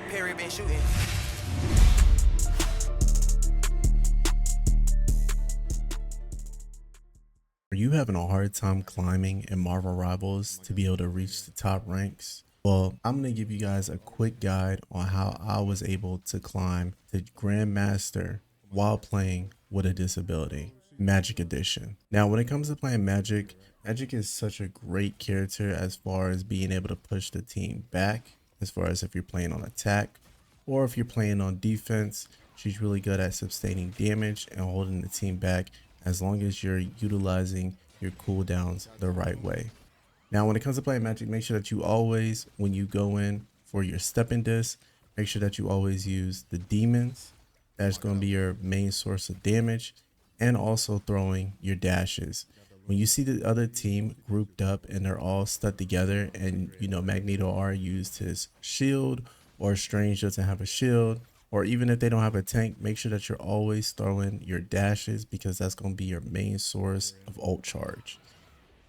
Perry been shooting. Are you having a hard time climbing in Marvel Rivals to be able to reach the top ranks? Well, I'm going to give you guys a quick guide on how I was able to climb to Grandmaster while playing with a disability. Magik Edition. Now, when it comes to playing Magik, Magik is such a great character as far as being able to push the team back, as far as if you're playing on attack or if you're playing on defense. She's really good at sustaining damage and holding the team back as long as you're utilizing your cooldowns the right way. Now, when it comes to playing Magik, make sure that you always, when you go in for your stepping disc, make sure that you always use the demons. That's going to be your main source of damage, and also throwing your dashes. When you see the other team grouped up and they're all stuck together, and Magneto R used his shield, or Strange doesn't have a shield, or even if they don't have a tank, make sure that you're always throwing your dashes, because that's going to be your main source of ult charge.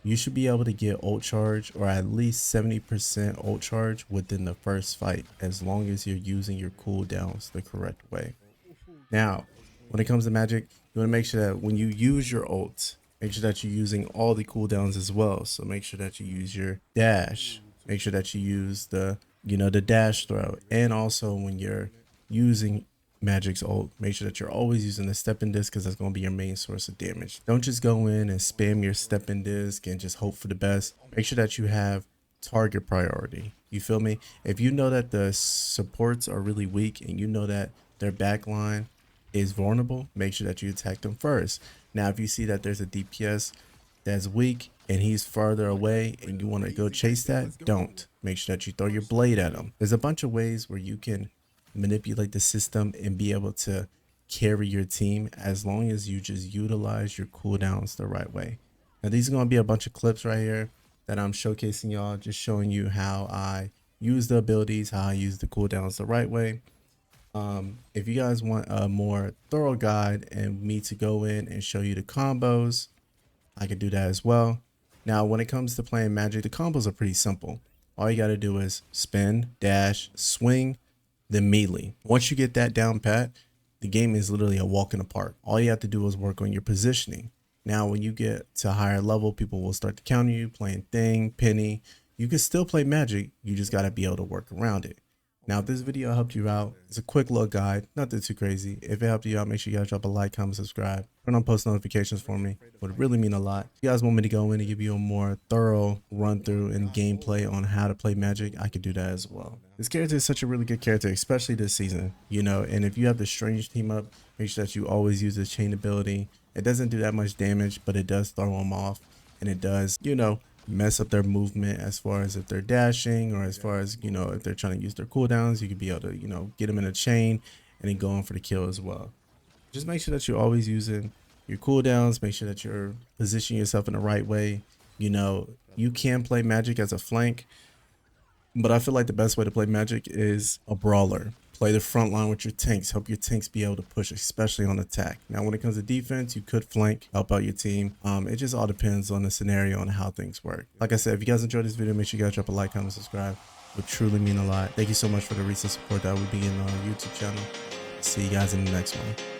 You should be able to get ult charge, or at least 70% ult charge within the first fight, as long as you're using your cooldowns the correct way. Now, when it comes to Magik, you want to make sure that when you use your ult, make sure that you're using all the cooldowns as well. So make sure that you use your dash, make sure that you use the dash throw, and also when you're using Magik's ult, make sure that you're always using the stepping disc, because that's going to be your main source of damage. Don't just go in and spam your stepping disc and just hope for the best. Make sure that you have target priority. You feel me? If you know that the supports are really weak and you know that their backline is vulnerable, make sure that you attack them first. Now, if you see that there's a DPS that's weak and he's farther away and you want to go chase that, don't. Make sure that you throw your blade at him. There's a bunch of ways where you can manipulate the system and be able to carry your team, as long as you just utilize your cooldowns the right way. Now, these are going to be a bunch of clips right here that I'm showcasing y'all, just showing you how I use the abilities, how I use the cooldowns the right way. If you guys want a more thorough guide and me to go in and show you the combos, I could do that as well. Now, when it comes to playing Magik, the combos are pretty simple. All you got to do is spin, dash, swing, then melee. Once you get that down pat, the game is literally a walk in the park. All you have to do is work on your positioning. Now, when you get to a higher level, people will start to counter you playing Thing, Penny. You can still play Magik, you just got to be able to work around it. Now, if this video helped you out, it's a quick little guide, nothing too crazy. If it helped you out, make sure you guys drop a like, comment, subscribe, turn on post notifications for me. It would really mean a lot. If you guys want me to go in and give you a more thorough run through and gameplay on how to play Magik, I could do that as well. This character is such a really good character, especially this season, and if you have the Strange team up, make sure that you always use the chain ability. It doesn't do that much damage, but it does throw them off, and it does, mess up their movement, as far as if they're dashing, or as far as if they're trying to use their cooldowns. You could be able to get them in a chain and then go on for the kill as well. Just make sure that you're always using your cooldowns. Make sure that you're positioning yourself in the right way. You can play Magik as a flank, but I feel like the best way to play Magik is a brawler. Play the front line with your tanks. Help your tanks be able to push, especially on attack. Now, when it comes to defense, you could flank, help out your team. It just all depends on the scenario and how things work. Like I said, if you guys enjoyed this video, make sure you guys drop a like, comment, subscribe. It would truly mean a lot. Thank you so much for the recent support that we'll be getting on our YouTube channel. See you guys in the next one.